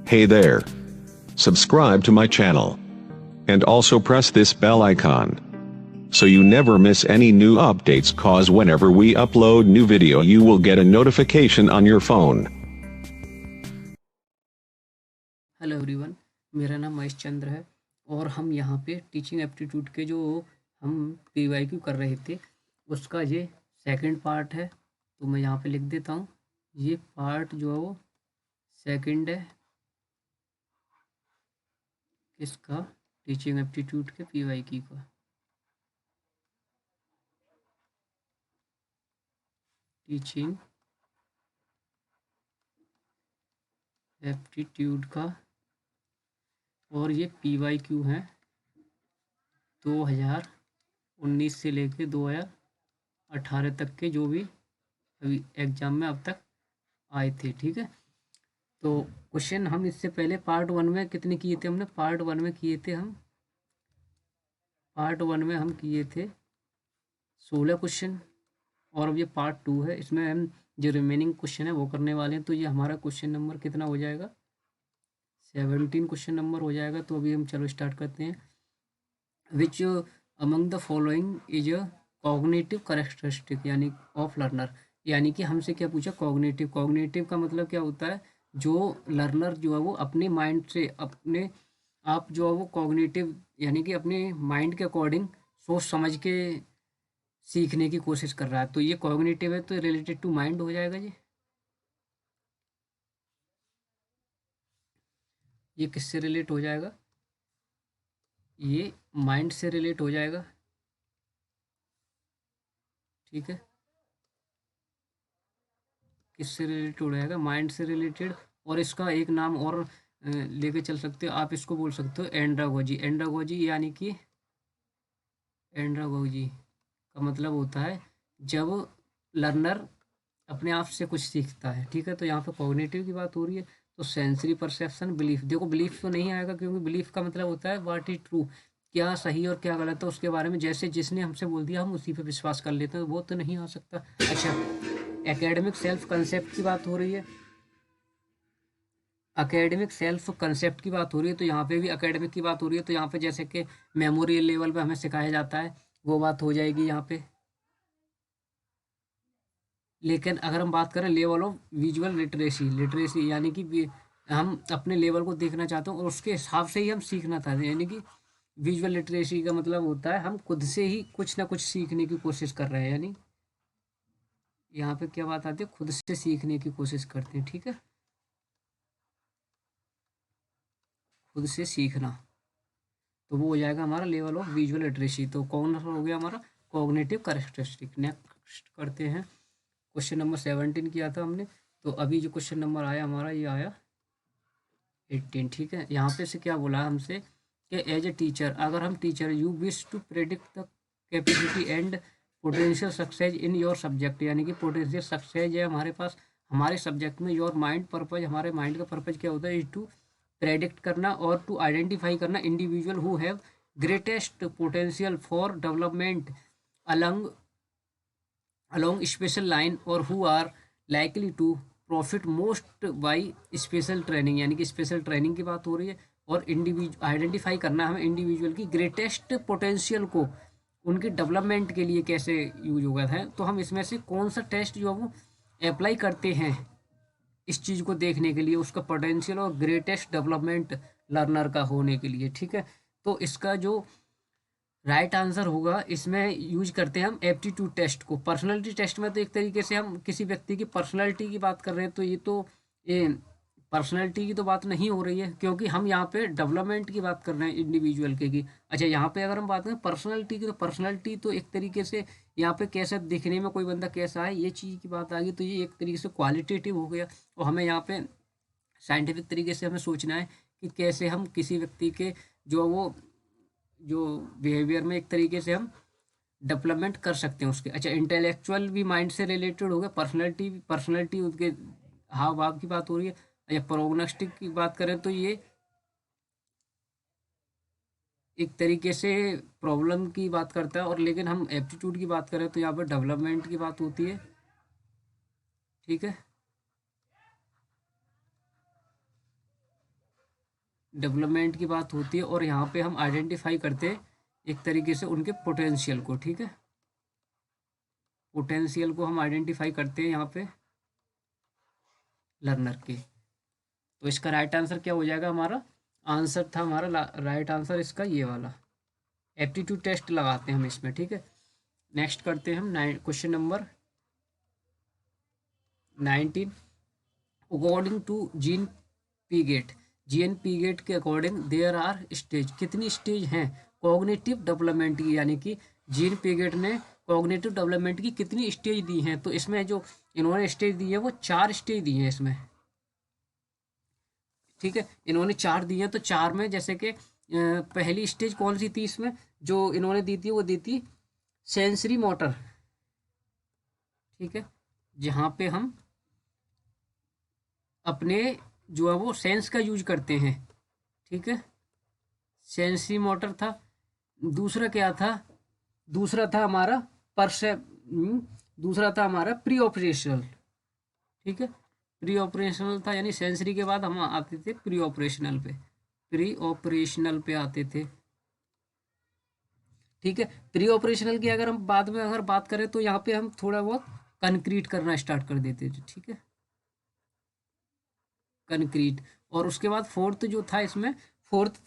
Hey there. Subscribe to my channel. And also press this bell icon. So you never miss any new updates, cause whenever we upload new video you will get a notification on your phone. Hello everyone, मेरा नाम महेश चंद्र है और हम यहाँ पे teaching aptitude के जो हम PYQ कर रहे थे उसका ये सेकंड पार्ट है। तो मैं यहाँ पे लिख देता हूँ, ये पार्ट जो है वो सेकंड है किसका, टीचिंग एप्टीट्यूड के PYQ का। टीचिंग एप्टीट्यूड का, और ये PYQ है 2019 से लेके 2018 तक के जो भी अभी एग्ज़ाम में अब तक आए थे। ठीक है, तो क्वेश्चन हम इससे पहले पार्ट 1 में कितने किए थे, हमने पार्ट 1 में किए थे, पार्ट 1 में हम किए थे 16 क्वेश्चन, और अब ये पार्ट 2 है, इसमें हम जो रिमेनिंग क्वेश्चन है वो करने वाले हैं। तो ये हमारा क्वेश्चन नंबर कितना हो जाएगा, 17 क्वेश्चन नंबर हो जाएगा। तो अभी हम चलो स्टार्ट करते हैं। Which among the following is a cognitive characteristic यानी ऑफ लर्नर, यानी कि हमसे क्या पूछा, कॉग्निटिव। कॉग्निटिव का मतलब क्या होता है, जो लर्नर जो है वो अपने माइंड से अपने आप जो है वो कॉग्निटिव यानी कि अपने माइंड के अकॉर्डिंग सोच समझ के सीखने की कोशिश कर रहा है। तो ये कॉग्निटिव है, तो रिलेटेड टू माइंड हो जाएगा जी। ये किससे रिलेट हो जाएगा, ये माइंड से रिलेट हो जाएगा। ठीक है, किससे रिलेटेड हो जाएगा, माइंड से रिलेटेड। और इसका एक नाम और लेके चल सकते हो आप, इसको बोल सकते हो एंड्रागोजी। एंड्रागोजी यानी कि एंड्रागोजी का मतलब होता है जब लर्नर अपने आप से कुछ सीखता है। ठीक है, तो यहाँ पे कॉग्निटिव की बात हो रही है। तो सेंसरी परसेप्शन, बिलीफ, देखो बिलीफ तो नहीं आएगा क्योंकि बिलीफ का मतलब होता है व्हाट इज ट्रू, क्या सही और क्या गलत है उसके बारे में, जैसे जिसने हमसे बोल दिया हम उसी पे विश्वास कर लेते हैं, वो तो नहीं आ सकता। अच्छा, एकेडमिक सेल्फ कंसेप्ट की बात हो रही है, एकेडमिक सेल्फ कंसेप्ट की बात हो रही है, तो यहाँ पे भी एकेडमिक की बात हो रही है। तो यहाँ पे जैसे कि मेमोरियल लेवल पे हमें सिखाया जाता है वो बात हो जाएगी यहाँ पे। लेकिन अगर हम बात करें level of visual literacy, literacy यानी कि हम अपने लेवल को देखना चाहते हैं और उसके हिसाब से ही हम सीखना चाहते हैं, यानी कि विजुअल लिटरेसी का मतलब होता है हम खुद से ही कुछ ना कुछ सीखने की कोशिश कर रहे हैं, यानी यहाँ पे क्या बात आती है, खुद से सीखने की कोशिश करते हैं। ठीक है, खुद से सीखना, तो वो हो जाएगा हमारा लेवल ऑफ विजुअल लिटरेसी। तो कौन सा हो गया हमारा, कॉग्निटिव कैरेक्टरिस्टिक। नेक्स्ट करते हैं, क्वेश्चन नंबर 17 किया था हमने, तो अभी जो क्वेश्चन नंबर आया हमारा ये आया 18। ठीक है, यहाँ पे से क्या बोला हमसे कि एज ए टीचर, अगर हम teacher you wish to predict the capacity and potential success in your subject, यानी कि पोटेंशियल सक्सेस है हमारे पास हमारे सब्जेक्ट में, योर माइंड पर्पज, हमारे माइंड का पर्पज क्या होता है, इज टू प्रेडिक्ट करना और टू आइडेंटिफाई करना individual who have greatest potential for development Alang along special line और who are likely to profit most by special training, यानी कि स्पेशल ट्रेनिंग की बात हो रही है। और इंडिविजुअल आइडेंटिफाई करना हमें इंडिविजुअल की ग्रेटेस्ट पोटेंशियल को उनके डेवलपमेंट के लिए कैसे यूज होगा है। तो हम इसमें से कौन सा टेस्ट जो है वो अप्लाई करते हैं इस चीज़ को देखने के लिए, उसका पोटेंशियल और ग्रेटेस्ट डेवलपमेंट लर्नर का होने के लिए। ठीक है, तो इसका जो राइट आंसर होगा, इसमें यूज करते हैं हम एप्टीट्यूड टेस्ट को। पर्सनैलिटी टेस्ट में तो एक तरीके से हम किसी व्यक्ति की पर्सनैलिटी की बात कर रहे हैं, तो ये पर्सनैलिटी की तो बात नहीं हो रही है क्योंकि हम यहाँ पे डेवलपमेंट की बात कर रहे हैं इंडिविजुअल के की। अच्छा, यहाँ पे अगर हम बात करें पर्सनैलिटी की, तो पर्सनैलिटी तो एक तरीके से यहाँ पे कैसा दिखने में कोई बंदा कैसा है ये चीज़ की बात आ गई, तो ये एक तरीके से क्वालिटेटिव हो गया। और हमें यहाँ पे साइंटिफिक तरीके से हमें सोचना है कि कैसे हम किसी व्यक्ति के जो वो जो बिहेवियर में एक तरीके से हम डेवलपमेंट कर सकते हैं उसके। अच्छा, इंटेलेक्चुअल भी माइंड से रिलेटेड हो गया, पर्सनैलिटी उसके हाव भाव की बात हो रही है। अच्छा, प्रोग्नोस्टिक की बात करें तो ये एक तरीके से प्रॉब्लम की बात करता है, और लेकिन हम एप्टीट्यूड की बात करें तो यहाँ पर डेवलपमेंट की बात होती है। ठीक है, डेवलपमेंट की बात होती है और यहाँ पे हम आइडेंटिफाई करते हैं एक तरीके से उनके पोटेंशियल को, ठीक है, पोटेंशियल को हम आइडेंटिफाई करते हैं यहाँ पे लर्नर के। तो इसका राइट आंसर क्या हो जाएगा, हमारा आंसर था, हमारा राइट आंसर इसका ये वाला। एप्टीट्यूड टेस्ट लगाते हैं हम इसमें, ठीक है। नेक्स्ट करते हैं हम question number 19। According to Jean Piaget, Jean Piaget के अकॉर्डिंग देयर आर स्टेज, कितनी स्टेज हैं कॉग्निटिव डेवलपमेंट की, यानी कि जीन पीगेट ने कॉग्निटिव डेवलपमेंट की कितनी स्टेज दी हैं। तो इसमें जो इन्होंने स्टेज दी है वो 4 स्टेज दी हैं इसमें, ठीक है, इन्होंने 4 दी हैं। तो 4 में जैसे कि पहली स्टेज कौन सी थी इसमें जो इन्होंने दी थी, वो दी थी सेंसरी मोटर, ठीक है, जहाँ पे हम अपने जो है वो सेंस का यूज करते हैं, ठीक है, सेंसरी मोटर था। दूसरा क्या था, दूसरा था हमारा दूसरा था हमारा प्री ऑपरेशनल, ठीक है, प्री ऑपरेशनल था, यानी सेंसरी के बाद हम आते थे प्री ऑपरेशनल पे, प्री ऑपरेशनल पे आते थे, ठीक है। प्री ऑपरेशनल की अगर हम बाद में अगर बात करें तो यहाँ पे हम थोड़ा बहुत कंक्रीट करना स्टार्ट कर देते थे, ठीक है, कंक्रीट। और उसके बाद फोर्थ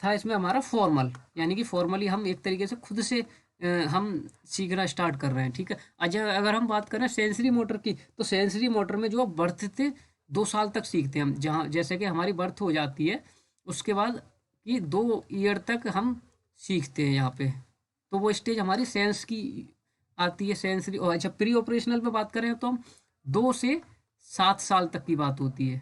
था इसमें हमारा फॉर्मल, यानी कि फॉर्मली हम एक तरीके से खुद से हम सीखना स्टार्ट कर रहे हैं, ठीक है। अच्छा, अगर हम बात करें सेंसरी मोटर की, तो सेंसरी मोटर में जो बर्थ से 2 साल तक सीखते हैं हम, जहाँ जैसे कि हमारी बर्थ हो जाती है उसके बाद कि 2 ईयर तक हम सीखते हैं यहाँ पे, तो वो स्टेज हमारी सेंस की आती है, सेंसरी। और अच्छा, प्री ऑपरेशनल पे बात करें तो हम 2 से 7 साल तक की बात होती है,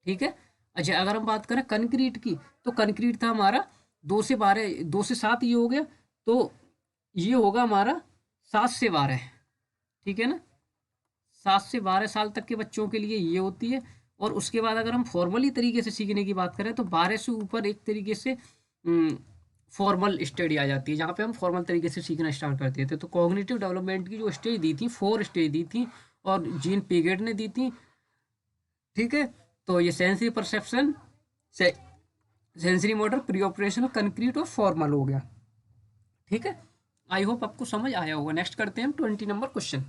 ठीक है। अच्छा, अगर हम बात करें कंक्रीट की, तो कंक्रीट था हमारा 2 से 7 ये हो गया, तो ये होगा हमारा 7 से 12, ठीक है ना, 7 से 12 साल तक के बच्चों के लिए ये होती है। और उसके बाद अगर हम फॉर्मली तरीके से सीखने की बात करें तो 12 से ऊपर एक तरीके से फॉर्मल स्टडी आ जाती है, जहाँ पे हम फॉर्मल तरीके से सीखना स्टार्ट करते थे। तो कॉग्निटिव डेवलपमेंट की जो स्टेज दी थी 4 स्टेज दी थी और जीन पीगेट ने दी थी, ठीक है। तो ये sensory perception, sensory motor, pre operational, concrete और फॉर्मल हो गया, ठीक है। आई होप आपको समझ आया होगा। नेक्स्ट करते हैं हम 20 नंबर क्वेश्चन।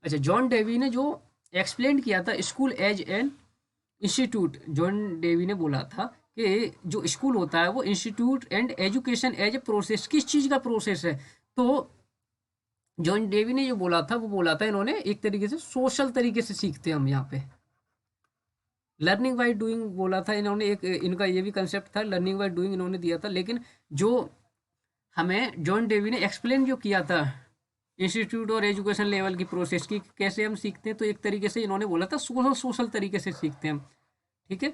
अच्छा, जॉन डेवी ने जो एक्सप्लेन किया था school as an institute, John Dewey ने बोला था कि जो स्कूल होता है वो institute and education as a process, किस चीज़ का प्रोसेस है। तो जॉन डेवी ने जो बोला था वो बोला था इन्होंने एक तरीके से सोशल तरीके से सीखते हैं हम यहाँ पे, लर्निंग बाय डूइंग बोला था इन्होंने, एक इनका ये भी कंसेप्ट था, लर्निंग बाय डूइंग इन्होंने दिया था। लेकिन जो हमें जॉन डेवी ने एक्सप्लेन जो किया था इंस्टीट्यूट और एजुकेशन लेवल की प्रोसेस की कैसे हम सीखते हैं, तो एक तरीके से इन्होंने बोला था सोशल तरीके से सीखते हैं हम, ठीक है,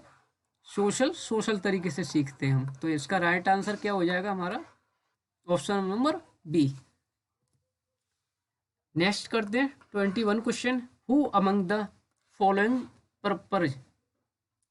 सोशल तरीके से सीखते हैं हम। तो इसका राइट आंसर क्या हो जाएगा हमारा, ऑप्शन नंबर बी। नेक्स्ट करते हैं 21 question. Who among the following purpose,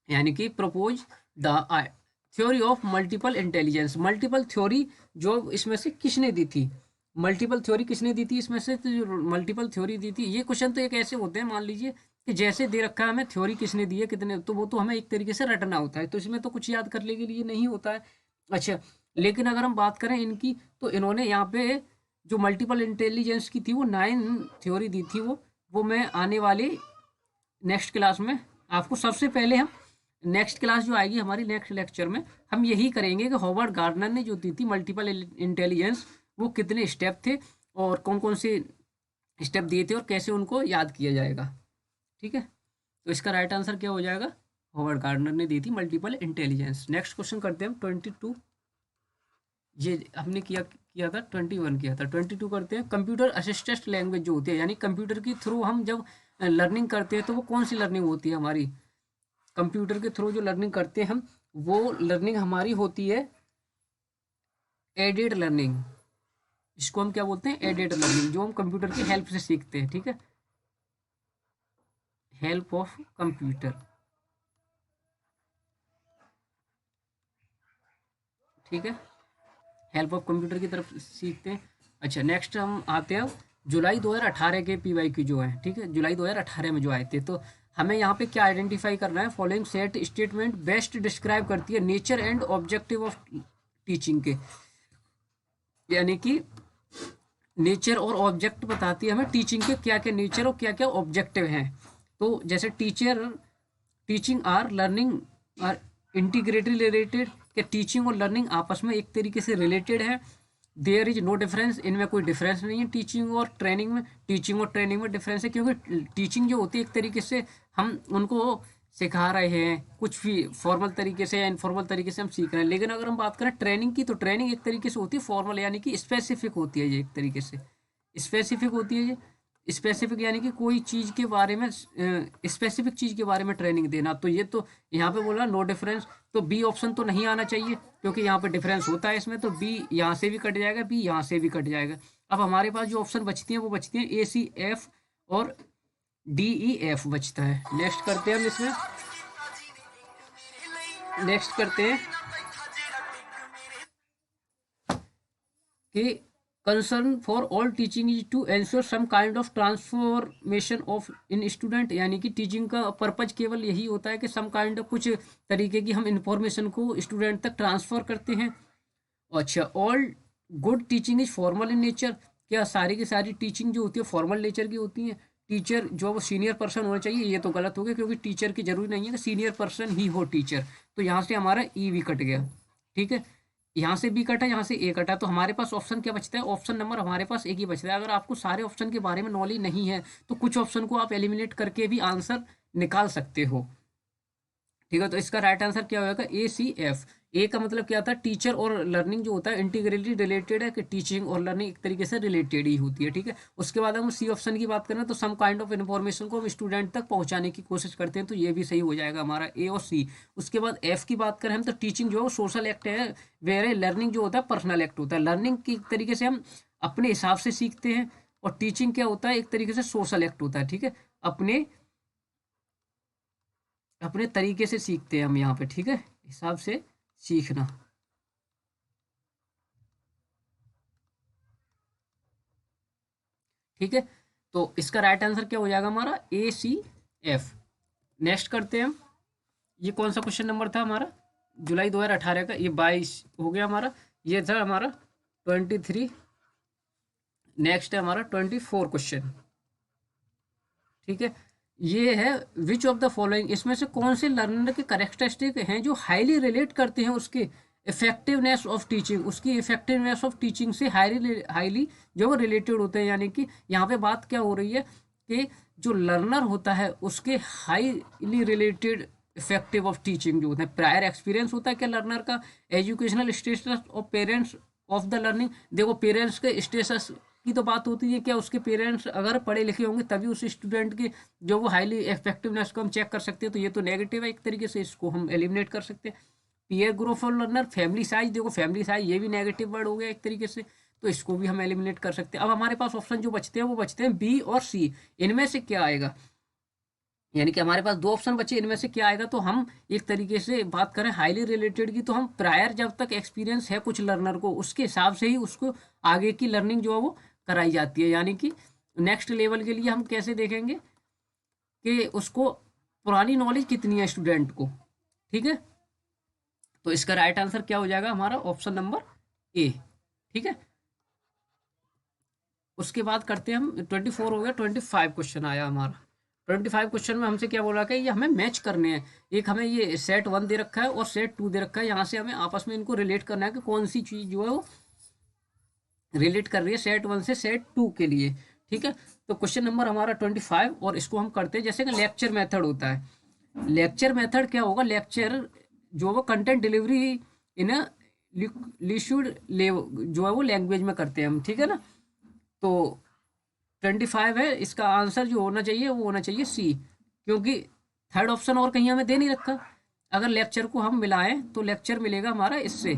यानी कि propose the theory of multiple intelligence, multiple theory जो इसमें से किसने दी थी, मल्टीपल थ्योरी किसने दी थी इसमें से, तो जो मल्टीपल थ्योरी दी थी, ये क्वेश्चन तो एक ऐसे होते हैं, मान लीजिए कि जैसे दे रखा है हमें थ्योरी किसने दी है कितने, तो वो तो हमें एक तरीके से रटना होता है, तो इसमें तो कुछ याद करने के लिए नहीं होता है। अच्छा, लेकिन अगर हम बात करें इनकी, तो इन्होंने यहाँ पे जो मल्टीपल इंटेलिजेंस की थी वो 9 थ्योरी दी थी, वो मैं आने वाली नेक्स्ट क्लास में आपको, सबसे पहले हम नेक्स्ट क्लास जो आएगी हमारी नेक्स्ट लेक्चर में हम यही करेंगे कि हॉवर्ड गार्डनर ने जो दी थी मल्टीपल इंटेलिजेंस वो कितने स्टेप थे और कौन कौन से स्टेप दिए थे और कैसे उनको याद किया जाएगा, ठीक है। तो इसका राइट आंसर क्या हो जाएगा, हॉवर्ड गार्डनर ने दी थी मल्टीपल इंटेलिजेंस। नेक्स्ट क्वेश्चन करते हैं हम 22, ये हमने किया था 21 किया था, 22 करते हैं। कंप्यूटर असिस्टेड लैंग्वेज जो होती है, यानी कंप्यूटर के थ्रू हम जब लर्निंग करते हैं तो वो कौन सी लर्निंग होती है हमारी, कंप्यूटर के थ्रू जो लर्निंग करते हैं हम वो लर्निंग हमारी होती है एडेड लर्निंग, इसको हम क्या बोलते हैं, एडेड लर्निंग, जो हम कंप्यूटर की हेल्प से सीखते हैं, ठीक है, हेल्प ऑफ कंप्यूटर, ठीक है, हेल्प ऑफ कंप्यूटर की तरफ सीखते हैं। अच्छा, नेक्स्ट हम आते हैं जुलाई 2018 के PYQ जो है, ठीक है, जुलाई 2018 में जो आए थे, तो हमें यहाँ पे क्या आइडेंटिफाई करना है, following set statement best describe करती है nature and objective of teaching के, यानी कि नेचर और ऑब्जेक्ट बताती है हमें टीचिंग के क्या क्या नेचर और क्या क्या ऑब्जेक्टिव हैं। तो जैसे teaching are learning are integrally related, क्या टीचिंग और लर्निंग आपस में एक तरीके से रिलेटेड है। देयर इज नो डिफरेंस, इनमें कोई डिफरेंस नहीं है टीचिंग और ट्रेनिंग में। टीचिंग और ट्रेनिंग में डिफरेंस है क्योंकि टीचिंग जो होती है एक तरीके से हम उनको सिखा रहे हैं, कुछ भी फॉर्मल तरीके से या इनफॉर्मल तरीके से हम सीख रहे हैं। लेकिन अगर हम बात करें ट्रेनिंग की, तो ट्रेनिंग एक तरीके से होती है फॉर्मल, यानी कि स्पेसिफिक होती है। ये एक तरीके से स्पेसिफिक होती है। ये स्पेसिफिक यानी कि कोई चीज़ के बारे में, स्पेसिफिक चीज़ के बारे में ट्रेनिंग देना। तो ये तो यहाँ पे बोला नो डिफरेंस, तो बी ऑप्शन तो नहीं आना चाहिए क्योंकि यहाँ पे डिफरेंस होता है इसमें। तो बी यहाँ से भी कट जाएगा, बी यहाँ से भी कट जाएगा। अब हमारे पास जो ऑप्शन बचती हैं वो बचती हैं ए, सी, एफ और डी, ई, एफ बचता है। नेक्स्ट करते हैं हम इसमें, नेक्स्ट करते हैं कि concern for all teaching is to ensure some kind of transformation of in student, यानी कि टीचिंग का पर्पज केवल यही होता है कि सम काइंड ऑफ कुछ तरीके की हम इंफॉर्मेशन को स्टूडेंट तक ट्रांसफर करते हैं। अच्छा, all good teaching is formal in nature, क्या सारी की सारी टीचिंग जो होती है फॉर्मल नेचर की होती है। टीचर जो वो सीनियर पर्सन होना चाहिए, ये तो गलत हो गया क्योंकि टीचर की जरूरी नहीं है कि सीनियर पर्सन ही हो टीचर। तो यहाँ से हमारा ई भी कट गया, ठीक है। यहाँ से बी कटा, यहाँ से ए कटा, तो हमारे पास ऑप्शन क्या बचता है, ऑप्शन नंबर हमारे पास एक ही बचता है। अगर आपको सारे ऑप्शन के बारे में नॉलेज नहीं है तो कुछ ऑप्शन को आप एलिमिनेट करके भी आंसर निकाल सकते हो, ठीक है। तो इसका राइट आंसर क्या होगा, ए, सी, एफ। ए का मतलब क्या था, टीचर और लर्निंग जो होता है इंटीग्रली रिलेटेड है, कि टीचिंग और लर्निंग एक तरीके से रिलेटेड ही होती है, ठीक है। उसके बाद हम सी ऑप्शन की बात करें तो सम काइंड ऑफ इन्फॉर्मेशन को हम स्टूडेंट तक पहुंचाने की कोशिश करते हैं, तो ये भी सही हो जाएगा हमारा ए और सी। उसके बाद एफ की बात करें हम तो टीचिंग जो है सोशल एक्ट है, वेरे लर्निंग जो होता है पर्सनल एक्ट होता है। लर्निंग की तरीके से हम अपने हिसाब से सीखते हैं और टीचिंग क्या होता है, एक तरीके से सोशल एक्ट होता है, ठीक है। अपने अपने तरीके से सीखते हैं हम यहाँ पे, ठीक है, हिसाब से सीखना। ठीक है, तो इसका राइट आंसर क्या हो जाएगा हमारा, ए, सी, एफ। नेक्स्ट करते हैं हम, ये कौन सा क्वेश्चन नंबर था हमारा, जुलाई 2018 का, ये 22 हो गया हमारा। ये था हमारा 23। नेक्स्ट है हमारा 24 क्वेश्चन, ठीक है। ये है विच ऑफ द फॉलोइंग, इसमें से कौन से लर्नर के करेक्टरिस्टिक हैं जो हाईली रिलेट करते हैं उसके इफेक्टिवनेस ऑफ टीचिंग, उसकी इफेक्टिवनेस ऑफ टीचिंग से हाईली जो वो रिलेटेड होते हैं। यानी कि यहाँ पे बात क्या हो रही है कि जो लर्नर होता है उसके highly related effective of teaching जो होता है, प्रायर एक्सपीरियंस होता है क्या लर्नर का, educational status of parents of the learning. देखो पेरेंट्स के स्टेटस की तो बात होती है, क्या उसके पेरेंट्स अगर पढ़े लिखे होंगे तभी उस स्टूडेंट के जो वो हाईली इफेक्टिवनेस को हम चेक कर सकते हैं, तो ये तो नेगेटिव है एक तरीके से, इसको हम एलिमिनेट कर सकते हैं। Peer group of learner, family size, देखो फैमिली साइज ये भी नेगेटिव वर्ड हो गया एक तरीके से, तो इसको भी हम एलिमिनेट कर सकते हैं। अब हमारे पास ऑप्शन जो बचते हैं वो बचते हैं बी और सी, इनमें से क्या आएगा, यानी कि हमारे पास दो ऑप्शन बचे, इनमें से क्या आएगा। तो हम एक तरीके से बात करें हाईली रिलेटेड की, तो हम प्रायर जब तक एक्सपीरियंस है कुछ लर्नर को, उसके हिसाब से ही उसको आगे की लर्निंग जो है वो कराई जाती है। यानी कि नेक्स्ट लेवल के लिए हम कैसे देखेंगे कि उसको पुरानी नॉलेज कितनी है स्टूडेंट को, ठीक है। तो इसका राइट आंसर क्या हो जाएगा हमारा, ऑप्शन नंबर ए, ठीक है। उसके बाद करते हैं हम 24 हो गया, 25 क्वेश्चन आया हमारा। 25 क्वेश्चन में हमसे क्या बोला कि ये हमें मैच करने हैं, एक हमें ये सेट 1 दे रखा है और सेट 2 दे रखा है, यहाँ से हमें आपस में इनको रिलेट करना है कि कौन सी चीज़ जो है वो रिलेट कर रही है सेट 1 से सेट 2 के लिए, ठीक है। तो क्वेश्चन नंबर हमारा 25, और इसको हम करते हैं जैसे कि लेक्चर मेथड होता है। लेक्चर मेथड क्या होगा, लेक्चर जो वो कंटेंट डिलीवरी इन लिशुड जो है वो लैंग्वेज में करते हैं हम, ठीक है ना। तो 25 है, इसका आंसर जो होना चाहिए वो होना चाहिए सी, क्योंकि थर्ड ऑप्शन और कहीं हमें दे नहीं रखा। अगर लेक्चर को हम मिलाएं तो लेक्चर मिलेगा हमारा इससे,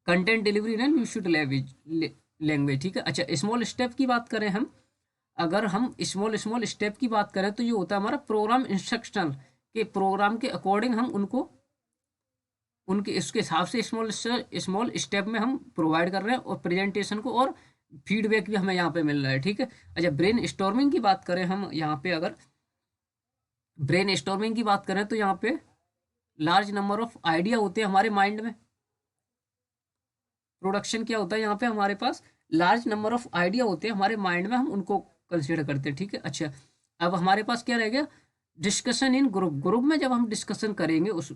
कंटेंट डिलीवरी इन लिशुड लैंग्वेज, ठीक है। अच्छा, स्मॉल स्टेप की बात करें हम, अगर हम स्मॉल स्टेप की बात करें तो ये होता है हमारा प्रोग्राम इंस्ट्रक्शनल के प्रोग्राम के अकॉर्डिंग हम उनको उनके इसके हिसाब से स्मॉल स्टेप में हम प्रोवाइड कर रहे हैं, और प्रेजेंटेशन को और फीडबैक भी हमें यहाँ पे मिल रहा है, ठीक है। अच्छा, ब्रेन स्टॉर्मिंग की बात करें हम यहाँ पे, अगर ब्रेन स्टॉर्मिंग की बात करें तो यहाँ पे लार्ज नंबर ऑफ आइडिया होते हैं हमारे माइंड में। प्रोडक्शन क्या होता है यहाँ पे, हमारे पास लार्ज नंबर ऑफ आइडिया होते हैं हमारे माइंड में, हम उनको कंसिडर करते हैं। ठीक है, अच्छा अब हमारे पास क्या रह गया, डिस्कशन इन ग्रुप। ग्रुप में जब हम डिस्कशन करेंगे उस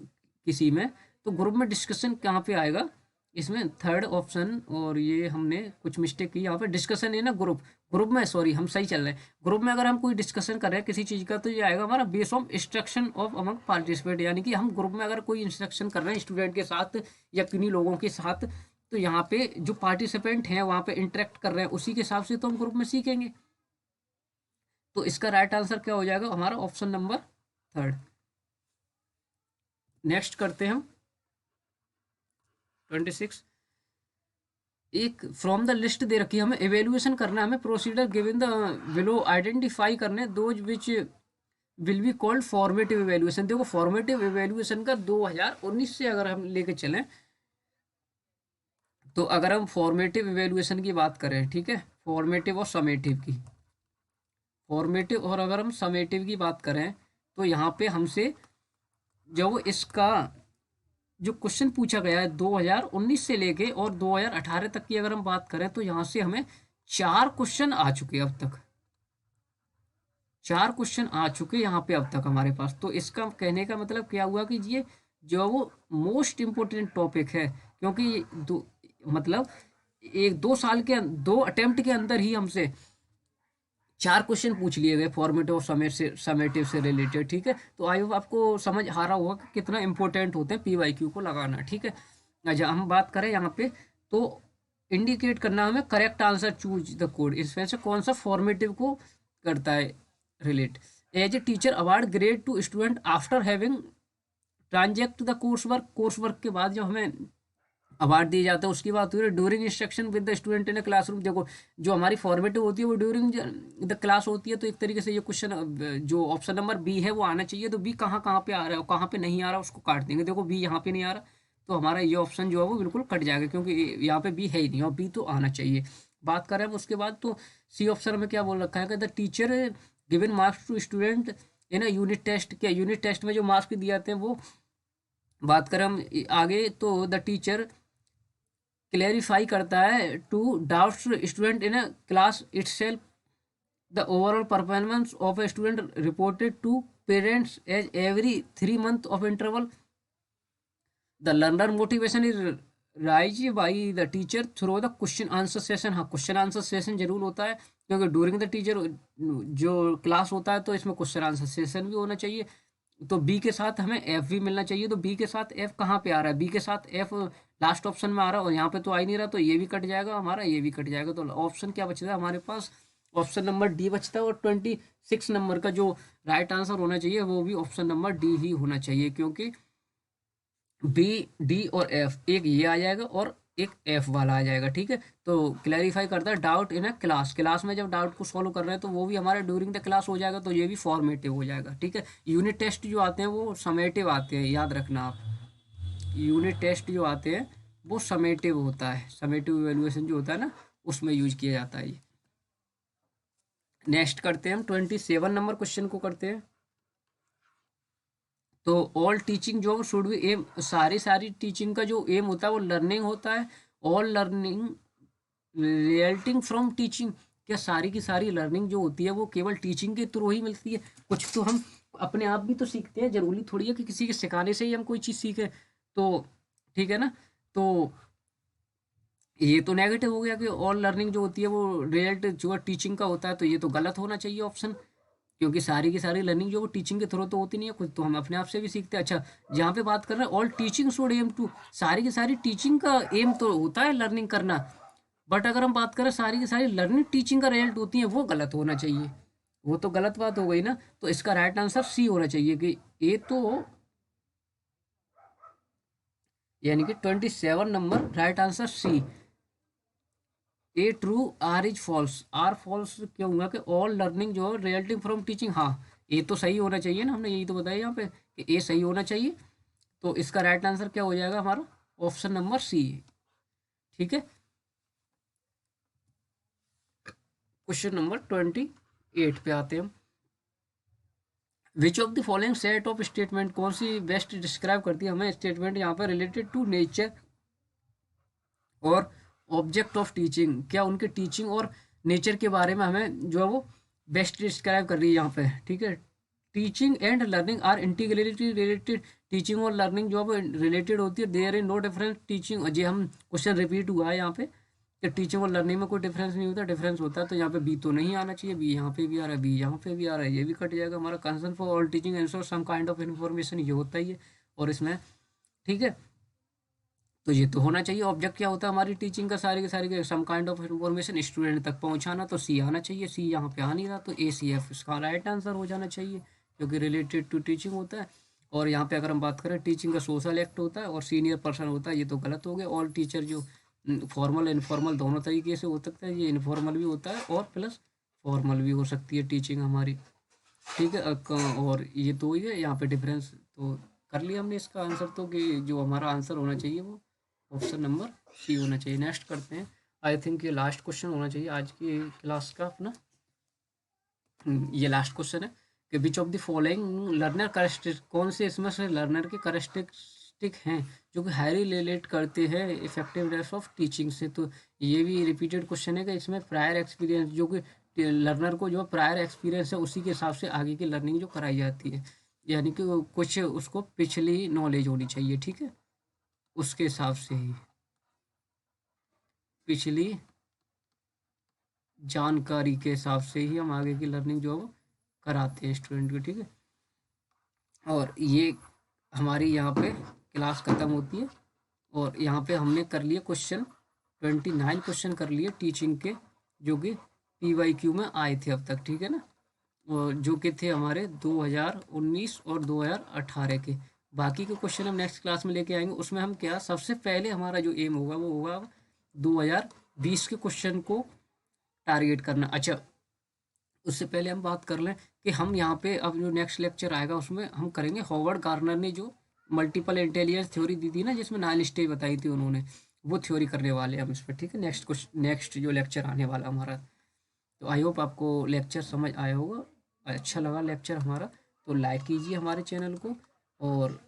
किसी में, तो ग्रुप में डिस्कशन कहाँ पे आएगा, इसमें थर्ड ऑप्शन। और ये हमने कुछ मिस्टेक की यहाँ पे, discussion in a group. Group में सॉरी हम सही चल रहे हैं, ग्रुप में अगर हम कोई डिस्कशन कर रहे हैं किसी चीज़ का, तो ये आएगा हमारा base of instruction of among participate. यानी कि हम ग्रुप में अगर कोई इंस्ट्रक्शन कर रहे हैं स्टूडेंट के साथ या किन्हीं लोगों के साथ, तो यहाँ पे जो पार्टिसिपेंट हैं वहाँ पे इंटरेक्ट कर रहे हैं, उसी के हिसाब से तो हम ग्रुप में सीखेंगे। तो इसका राइट आंसर क्या हो जाएगा हमारा, ऑप्शन नंबर थर्ड। नेक्स्ट करते हैं हम 26। एक फ्रॉम द लिस्ट दे रखी है हमें, एवेल्युएशन करना है हमें, procedure given the below identify करने those which will be called formative evaluation. देखो फॉर्मेटिव एवेल्युएशन का 2019 से अगर हम लेके चलें, तो अगर हम फॉर्मेटिव इवेल्युएशन की बात करें, ठीक है, फॉर्मेटिव और समेटिव की, फॉर्मेटिव और अगर हम समेटिव की बात करें, तो यहाँ पे हमसे जो इसका जो क्वेश्चन पूछा गया है 2019 से लेके और 2018 तक की अगर हम बात करें, तो यहाँ से हमें 4 क्वेश्चन आ चुके हैं अब तक, 4 क्वेश्चन आ चुके यहाँ पे अब तक हमारे पास। तो इसका कहने का मतलब क्या हुआ कि ये जो वो मोस्ट इम्पोर्टेंट टॉपिक है, क्योंकि मतलब 1-2 साल के 2 अटेम्प्ट के अंदर ही हमसे 4 क्वेश्चन पूछ लिए गए फॉर्मेटिव और समेटिव से रिलेटेड। ठीक है, तो आई होप आपको समझ आ रहा होगा कि कितना इंपॉर्टेंट होते हैं PYQ को लगाना। ठीक है, अच्छा हम बात करें यहाँ पे, तो इंडिकेट करना हमें correct answer, choose the code, इसमें से कौन सा फॉर्मेटिव को करता है relate. As a teacher award grade to student after having transact the course work के बाद जब हमें अवार्ड दिए जाते हैं उसकी बात हुई है। During instruction with the student in classroom, देखो जो हमारी फॉर्मेटिव होती है वो ड्यूरिंग द क्लास होती है, तो एक तरीके से ये क्वेश्चन जो ऑप्शन नंबर बी है वो आना चाहिए। तो बी कहाँ कहाँ पे आ रहा है, कहाँ पे नहीं आ रहा, उसको काट देंगे। देखो बी यहाँ पे नहीं आ रहा, तो हमारा ये ऑप्शन जो है वो बिल्कुल कट जाएगा, क्योंकि यहाँ पे बी है ही नहीं और बी तो आना चाहिए। बात करें हम उसके बाद, तो सी ऑप्शन में क्या बोल रखा है कि the teacher given marks to student in unit test. क्या यूनिट टेस्ट में जो मार्क्स दिए जाते हैं वो, बात करें हम आगे, तो द टीचर क्लेरिफाई करता है to doubts student in a class itself the overall performance of a student reported to parents as every 3 month of interval. The learner motivation is raise by the teacher through the question answer session. हाँ, question answer session जरूर होता है, क्योंकि during the teacher जो class होता है तो इसमें क्वेश्चन आंसर सेशन भी होना चाहिए। तो बी के साथ हमें एफ भी मिलना चाहिए। तो बी के साथ एफ कहाँ पे आ रहा है, बी के साथ एफ लास्ट ऑप्शन में आ रहा है और यहाँ पे तो आ ही नहीं रहा, तो ये भी कट जाएगा हमारा, ये भी कट जाएगा। तो ऑप्शन क्या बचता है हमारे पास, ऑप्शन नंबर डी बचता है। और 26 नंबर का जो राइट आंसर होना चाहिए वो भी ऑप्शन नंबर डी ही होना चाहिए, क्योंकि बी, डी और एफ, एक ये आ जाएगा और एक एफ वाला आ जाएगा। ठीक है, तो क्लैरिफाई करता है doubt in a class, class में जब डाउट को सॉल्व कर रहे हैं तो वो भी हमारा ड्यूरिंग द क्लास हो जाएगा, तो ये भी फॉर्मेटिव हो जाएगा। ठीक है, यूनिट टेस्ट जो आते हैं वो समेटिव आते हैं, याद रखना आप, यूनिट टेस्ट जो आते हैं वो समेटिव होता है, समेटिव इवेल्युएशन जो होता है ना उसमें यूज किया जाता है ये। नेक्स्ट करते हैं हम 27 नंबर क्वेश्चन को करते हैं। तो ऑल टीचिंग जो शुड बी एम, सारी टीचिंग का जो एम होता है वो लर्निंग होता है। All learning resulting from teaching, क्या सारी की सारी लर्निंग जो होती है वो केवल टीचिंग के थ्रू ही मिलती है? कुछ तो हम अपने आप भी तो सीखते हैं, जरूरी थोड़ी है कि किसी के सिखाने से ही हम कोई चीज़ सीखें। तो ठीक है ना, तो ये तो नेगेटिव हो गया कि ऑल लर्निंग जो होती है वो रिजल्ट जो टीचिंग का होता है, तो ये तो गलत होना चाहिए ऑप्शन, क्योंकि सारी की सारी लर्निंग जो वो टीचिंग के थ्रू तो होती नहीं है, कुछ तो हम अपने आप से भी सीखते हैं। अच्छा, जहाँ पे बात कर रहे हैं all teaching should aim to, सारी की सारी टीचिंग का एम तो होता है लर्निंग करना, बट अगर हम बात करें सारी की सारी लर्निंग टीचिंग का रिजल्ट होती है, वो गलत होना चाहिए, वो तो गलत बात हो गई ना। तो इसका राइट आंसर सी होना चाहिए कि ए तो, यानी कि 27 number right answer C, A true R is false. R false क्यों हुआ कि ऑल लर्निंग जो है रिजल्टिंग फ्रॉम टीचिंग, हाँ ए तो सही होना चाहिए ना, हमने यही तो बताया यहाँ पे कि ए सही होना चाहिए। तो इसका राइट आंसर क्या हो जाएगा हमारा, ऑप्शन नंबर सी। ठीक है, क्वेश्चन नंबर 28 पे आते हैं हम। Which of the following set of statement, कौन सी बेस्ट डिस्क्राइब करती है हमें स्टेटमेंट यहाँ पर रिलेटेड टू नेचर और ऑब्जेक्ट ऑफ टीचिंग, क्या उनके टीचिंग और नेचर के बारे में हमें जो है वो बेस्ट डिस्क्राइब कर रही है यहाँ पे, ठीक है। Teaching and learning are integrally related, teaching और लर्निंग जो है वो रिलेटेड होती है। There is no difference teaching, जी हम क्वेश्चन रिपीट हुआ है यहाँ पे कि टीचिंग और लर्निंग में कोई डिफरेंस नहीं होता, डिफरेंस होता है तो यहाँ पे बी तो नहीं आना चाहिए, बी यहाँ पे भी आ रहा है, बी यहाँ पे भी आ रहा है, ये भी कट जाएगा हमारा। Concern for all teaching and some kind of information, ये होता ही है और इसमें, ठीक है, तो ये तो होना चाहिए। ऑब्जेक्ट क्या होता है हमारी टीचिंग का, सारे के सारे के some kind of information student तक पहुंचाना, तो सी आना चाहिए, सी यहाँ पे आ नहीं रहा तो ए सी एफ इसका राइट आंसर हो जाना चाहिए, क्योंकि रिलेटेड टू टीचिंग होता है। और यहाँ पे अगर हम बात करें टीचिंग का सोशल एक्ट होता है और सीनियर पर्सन होता है, ये तो गलत हो गया। ऑल टीचर जो फॉर्मल इनफॉर्मल दोनों तरीके से हो सकता है, ये इनफॉर्मल भी होता है और प्लस फॉर्मल भी हो सकती है टीचिंग हमारी, ठीक है। और ये तो ही है, यहाँ पे डिफरेंस तो कर लिया हमने इसका आंसर, तो कि जो हमारा आंसर होना चाहिए वो ऑप्शन नंबर सी होना चाहिए। नेक्स्ट करते हैं, आई थिंक ये लास्ट क्वेश्चन होना चाहिए आज की क्लास का अपना। ये लास्ट क्वेश्चन है कि which of the following learner characteristic, कौन से इसमें से लर्नर के करेक्टरिस्टिक हैं जो कि हाईली रिलेट करते हैं इफेक्टिवनेस ऑफ टीचिंग से। तो ये भी रिपीटेड क्वेश्चन है कि इसमें प्रायर एक्सपीरियंस, जो कि लर्नर को जो प्रायर एक्सपीरियंस है उसी के हिसाब से आगे की लर्निंग जो कराई जाती है, यानी कि कुछ उसको पिछली नॉलेज होनी चाहिए, ठीक है, उसके हिसाब से ही पिछली जानकारी के हिसाब से ही हम आगे की लर्निंग जो है वो कराते हैं स्टूडेंट को, ठीक है। और ये हमारी यहाँ पे क्लास ख़त्म होती है और यहाँ पे हमने कर लिए क्वेश्चन 29 क्वेश्चन कर लिए टीचिंग के, जो कि PYQ में आए थे अब तक, ठीक है ना, और जो कि थे हमारे 2019 और 2018 के। बाकी के क्वेश्चन हम नेक्स्ट क्लास में लेके आएंगे। उसमें हम क्या, सबसे पहले हमारा जो एम होगा वो होगा 2020 के क्वेश्चन को टारगेट करना। अच्छा, उससे पहले हम बात कर लें कि हम यहाँ पे अब जो नेक्स्ट लेक्चर आएगा उसमें हम करेंगे हॉवर्ड गार्नर ने जो मल्टीपल इंटेलिजेंस थ्योरी दी थी ना, जिसमें 9 स्टेज बताई थी उन्होंने, वो थ्योरी करने वाले हैं हम इस पर, ठीक है। नेक्स्ट जो लेक्चर आने वाला हमारा, तो आई होप आपको लेक्चर समझ आया होगा, अच्छा लगा लेक्चर हमारा, तो लाइक कीजिए हमारे चैनल को और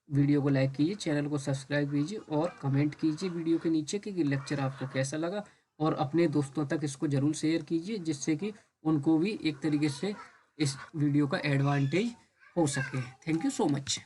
वीडियो को लाइक कीजिए, चैनल को सब्सक्राइब कीजिए और कमेंट कीजिए वीडियो के नीचे कि लेक्चर आपको कैसा लगा, और अपने दोस्तों तक इसको ज़रूर शेयर कीजिए जिससे कि उनको भी एक तरीके से इस वीडियो का एडवांटेज हो सके। Thank you so much.